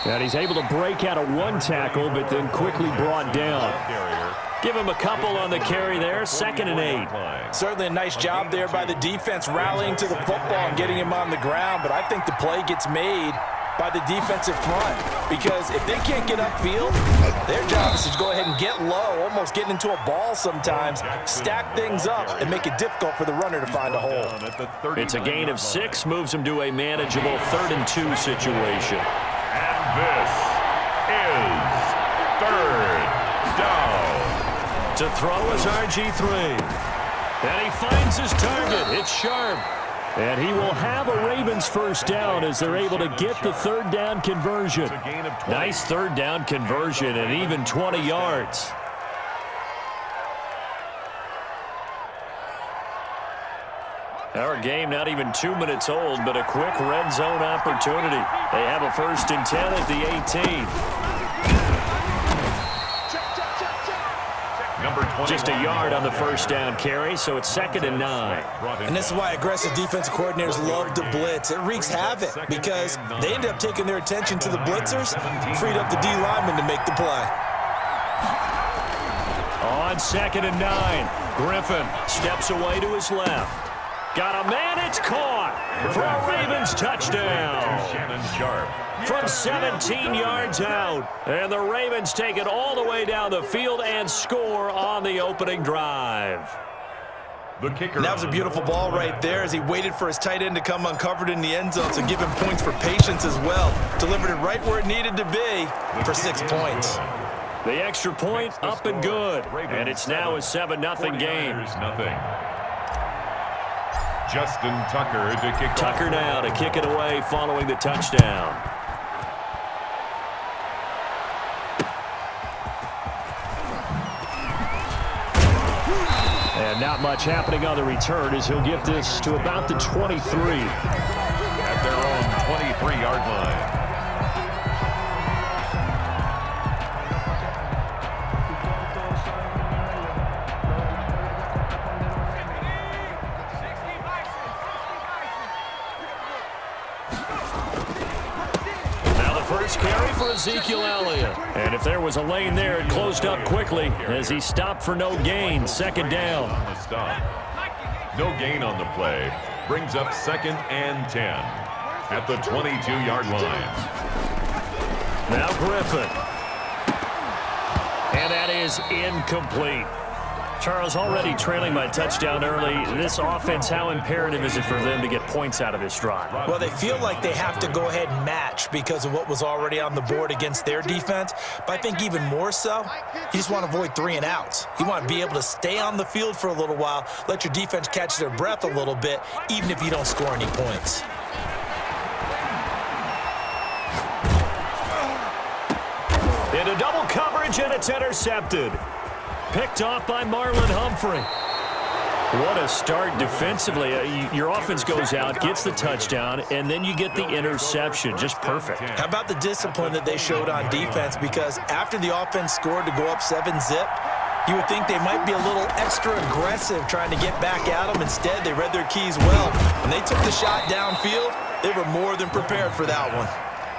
And he's able to break out of one tackle, but then quickly brought down. Give him a couple on the carry there, 2nd and 8. Certainly a nice job there by the defense rallying to the football and getting him on the ground, but I think the play gets made by the defensive front because if they can't get upfield, their job is to go ahead and get low, almost get into a ball sometimes, stack things up, and make it difficult for the runner to find a hole. It's a gain of 6, moves him to a manageable 3rd and 2 situation. And this is 3rd down. To throw is RG3. And he finds his target. It's sharp. And he will have a Ravens first down as they're able to get the 3rd down conversion. Nice 3rd down conversion and even 20 yards. Our game not even 2 minutes old, but a quick red zone opportunity. They have a 1st and 10 at the 18. Just a yard on the 1st down carry, so it's 2nd and 9. And this is why aggressive defensive coordinators love to blitz. It wreaks havoc because they end up taking their attention to the blitzers, freed up the D lineman to make the play. On 2nd and 9, Griffin steps away to his left. Got a man, it's caught for a Ravens touchdown. From 17 yards out. And the Ravens take it all the way down the field and score on the opening drive. The kicker. That was a beautiful ball right there as he waited for his tight end to come uncovered in the end zone, so give him points for patience as well. Delivered it right where it needed to be for 6 points. The extra point up and good. And it's now a 7-0 game. Justin Tucker to kick Tucker now to kick it away following the touchdown. And not much happening on the return as he'll get this to about the 23. At their own 23-yard line. Carry for Ezekiel Elliott. And if there was a lane there, it closed up quickly as he stopped for no gain. 2nd down. On the stop. No gain on the play. Brings up 2nd and 10 at the 22-yard line. Now Griffin. And that is incomplete. Charles, already trailing by touchdown early. This offense, how imperative is it for them to get points out of this drive? Well, they feel like they have to go ahead and match because of what was already on the board against their defense. But I think even more so, you just want to avoid 3 and outs. You want to be able to stay on the field for a little while, let your defense catch their breath a little bit, even if you don't score any points. Into double coverage, and it's intercepted. Picked off by Marlon Humphrey. What a start defensively. Your offense goes out, gets the touchdown, and then you get the interception. Just perfect. How about the discipline that they showed on defense? Because after the offense scored to go up 7-zip, you would think they might be a little extra aggressive trying to get back at them. Instead, they read their keys well. When they took the shot downfield, they were more than prepared for that one.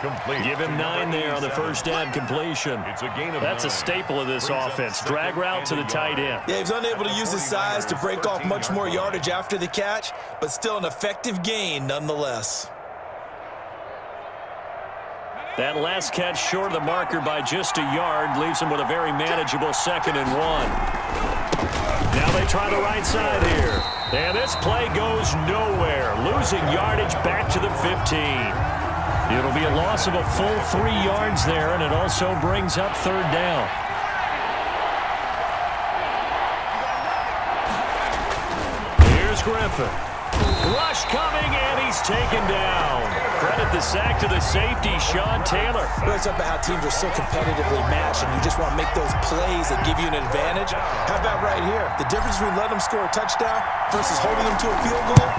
Complete. Give him 9 there on the 1st down completion. It's a gain of That's 9. a staple of this offense. Drag route to the tight end. Yeah, he was unable to use his size to break off much more yardage after the catch, but still an effective gain nonetheless. That last catch short of the marker by just a yard leaves him with a very manageable 2nd and 1. Now they try the right side here. And this play goes nowhere. Losing yardage back to the 15. It'll be a loss of a full 3 yards there, and it also brings up 3rd down. Here's Griffin. Rush coming, and he's taken down. Credit the sack to the safety, Sean Taylor. Well, it's about how teams are so competitively matched, and you just want to make those plays that give you an advantage. How about right here? The difference between letting them score a touchdown versus holding them to a field goal,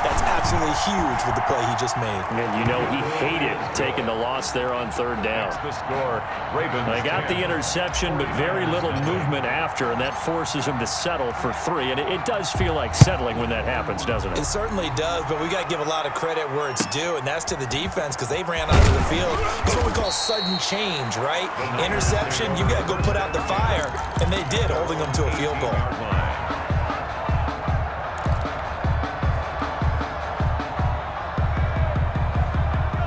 that's absolutely huge with the play he just made. And you know he hated taking the loss there on 3rd down. The score, Ravens. They got the interception, but very little movement after, and that forces him to settle for 3. And it does feel like settling when that happens, doesn't it? It certainly does, but we got to give a lot of credit where it's due, and that's to the defense because they ran onto the field. It's what we call sudden change, right? Interception, you got to go put out the fire, and they did, holding them to a field goal.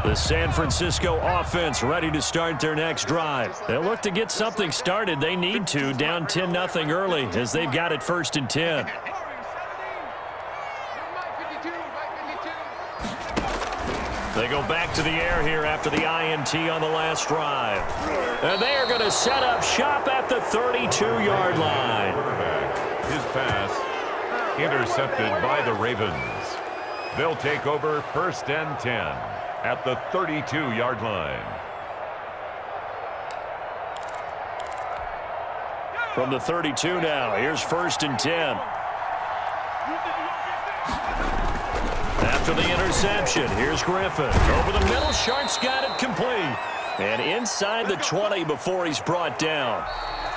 The San Francisco offense ready to start their next drive. They'll look to get something started. They need to, down 10-0 early as they've got it 1st and 10. They go back to the air here after the INT on the last drive. And they are going to set up shop at the 32-yard line. His pass intercepted by the Ravens. They'll take over 1st and 10 at the 32-yard line. From the 32 now, here's 1st and 10. After the interception, here's Griffin. Over the middle, Sharp's got it complete. And inside the 20 before he's brought down.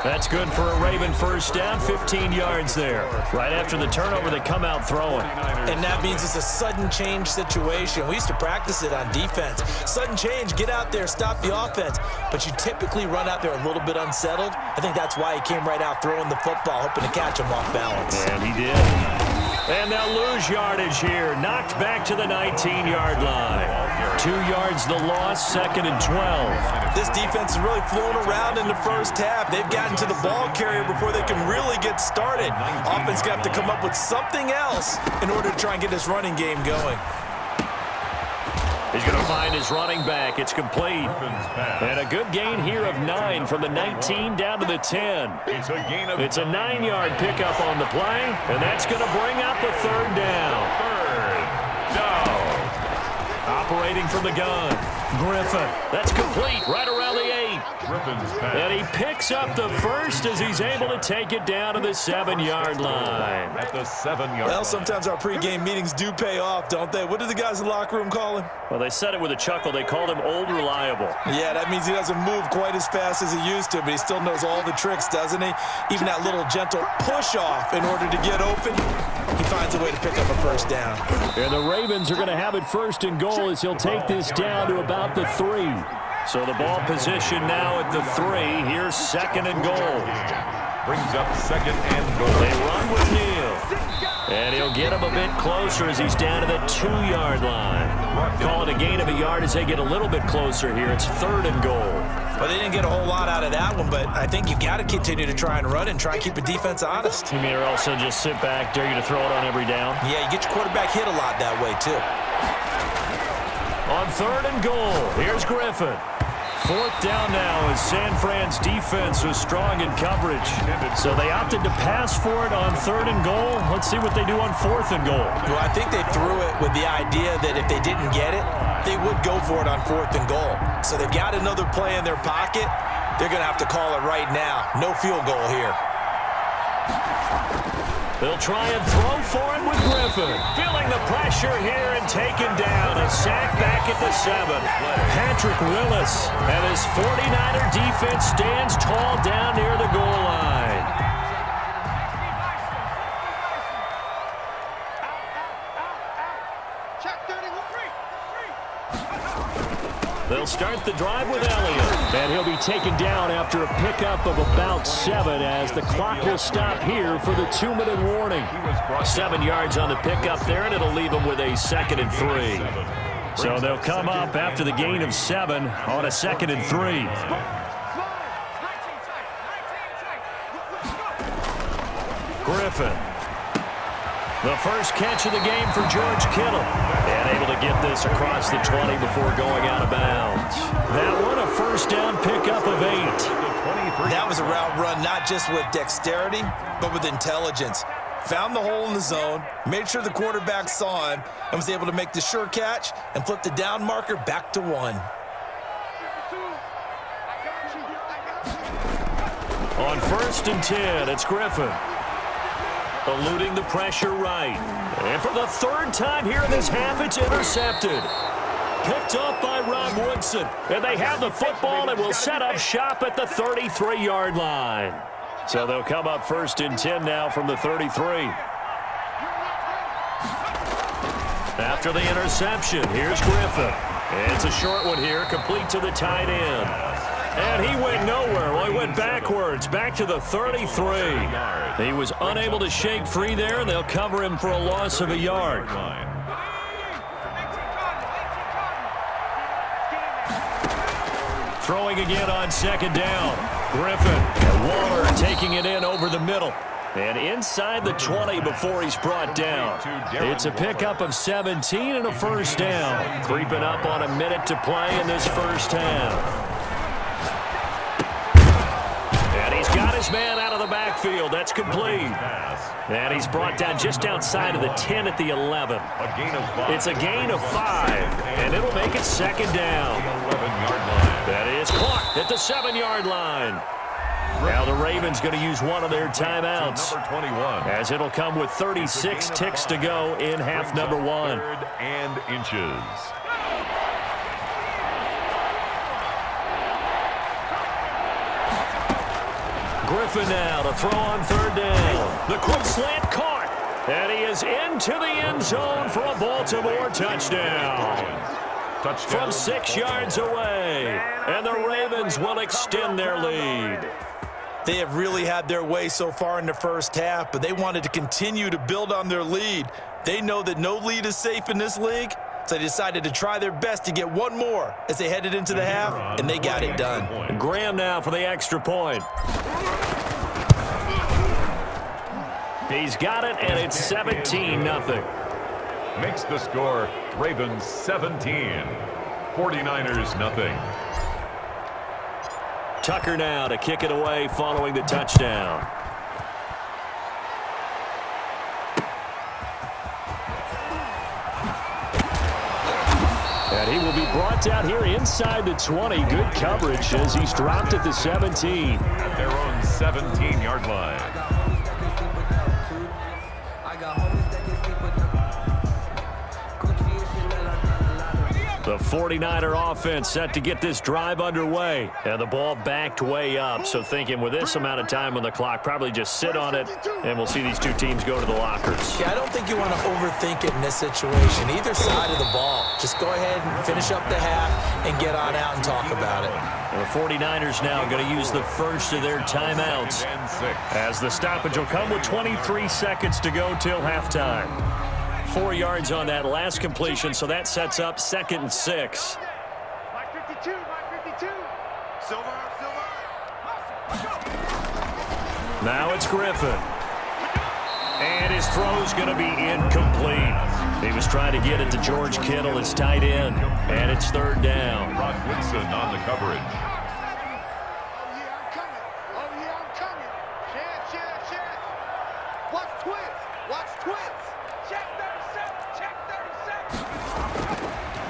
That's good for a Raven first down, 15 yards there. Right after the turnover, they come out throwing. And that means it's a sudden change situation. We used to practice it on defense. Sudden change, get out there, stop the offense. But you typically run out there a little bit unsettled. I think that's why he came right out throwing the football, hoping to catch him off balance. And he did. And they'll lose yardage here. Knocked back to the 19-yard line. 2 yards the loss, 2nd and 12. This defense is really flown around in the first half. They've gotten to the ball carrier before they can really get started. Offense got to come up with something else in order to try and get this running game going. He's going to find his running back. It's complete. And a good gain here of 9 from the 19 down to the 10. It's a 9-yard pickup on the play, and that's going to bring up a 3rd down. Operating from the gun, Griffin. That's complete right around the 8. And he picks up the first as he's able to take it down to the 7-yard line. At the 7-yard Well, line. sometimes our pregame meetings do pay off, don't they? What do the guys in the locker room call him? Well, they said it with a chuckle. They called him Old Reliable. Yeah, that means he doesn't move quite as fast as he used to, but he still knows all the tricks, doesn't he? Even that little gentle push-off in order to get open, he finds a way to pick up a first down. And the Ravens are going to have it 1st and goal as he'll take this down to about the 3. So the ball position now at the 3. Here's 2nd and goal. Brings up 2nd and goal. They run with Neal. And he'll get him a bit closer as he's down to the 2-yard line. Call it a gain of a yard as they get a little bit closer here. It's 3rd and goal. Well, they didn't get a whole lot out of that one, but I think you've got to continue to try and run and try and keep the defense honest. You mean or also just sit back, dare you to throw it on every down? Yeah, you get your quarterback hit a lot that way, too. On 3rd and goal, here's Griffin. 4th down now as San Fran's defense was strong in coverage. So they opted to pass for it on 3rd and goal. Let's see what they do on 4th and goal. Well, I think they threw it with the idea that if they didn't get it, they would go for it on 4th and goal. So they've got another play in their pocket. They're going to have to call it right now. No field goal here. They'll try and throw for it with Griffin. Feeling the pressure here and taken down. A sack back at the 7. Patrick Willis and his 49er defense stands tall down near the goal line. They'll start the drive with Elliott. And he'll be taken down after a pickup of about 7 as the clock will stop here for the 2-minute warning. 7 yards on the pickup there, and it'll leave him with a 2nd and 3. So they'll come up after the gain of 7 on a 2nd and 3. Griffin. The first catch of the game for George Kittle. And able to get this across the 20 before going out of bounds. That one a 1st down pickup of 8. That was a route run not just with dexterity, but with intelligence. Found the hole in the zone, made sure the quarterback saw him, and was able to make the sure catch and flip the down marker back to 1. On 1st and 10, it's Griffin. Eluding the pressure right. And for the 3rd time here in this half, it's intercepted. Picked off by Rob Woodson. And they have the football and will set up shop at the 33-yard line. So they'll come up 1st and 10 now from the 33. After the interception, here's Griffin. It's a short one here, complete to the tight end. And he went nowhere. Well, he went backwards, back to the 33. He was unable to shake free there, and they'll cover him for a loss of a yard. Throwing again on second down. Griffin and Waller taking it in over the middle. And inside the 20 before he's brought down. It's a pickup of 17 and a first down. Creeping up on a minute to play in this first half. And he's got his man out of the backfield. That's complete. And he's brought down just outside of the 10 at the 11. It's a gain of 5. And it'll make it second down. That is clocked at the 7-yard line. Now the Ravens going to use one of their timeouts, as it'll come with 36 ticks to go in half number 1. And inches. Griffin now to throw on third down. The quick slant caught. And he is into the end zone for a Baltimore touchdown. From 6 yards away. And the Ravens will extend their lead. They have really had their way so far in the first half, but they wanted to continue to build on their lead. They know that no lead is safe in this league, so they decided to try their best to get one more as they headed into the half, and they got it done. Graham now for the extra point. He's got it, and it's 17-0. Makes the score Ravens 17, 49ers nothing. Tucker now to kick it away following the touchdown. And he will be brought down here inside the 20. Good coverage as he's dropped at the 17. At their own 17-yard line. The 49er offense set to get this drive underway. And the ball backed way up. So thinking with this amount of time on the clock, probably just sit on it, and we'll see these two teams go to the lockers. Yeah, I don't think you want to overthink it in this situation. Either side of the ball. Just go ahead and finish up the half and get on out and talk about it. And the 49ers now going to use the first of their timeouts, as the stoppage will come with 23 seconds to go till halftime. 4 yards on that last completion, so that sets up 2nd and 6. Now it's Griffin. And his throw's going to be incomplete. He was trying to get it to George Kittle, his tight end, and it's third down. Rod Woodson on the coverage.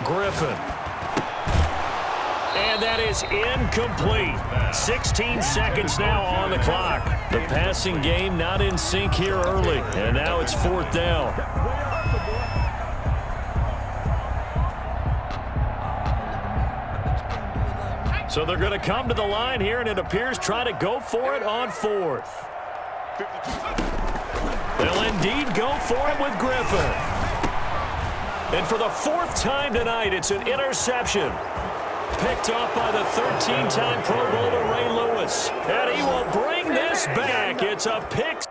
Griffin. And that is incomplete. 16 seconds now on the clock. The passing game not in sync here early. And now it's 4th down. So they're going to come to the line here, and it appears try to go for it on 4th. They'll indeed go for it with Griffin. And for the 4th time tonight, it's an interception. Picked off by the 13-time Pro Bowler Ray Lewis. And he will bring this back. It's a pick.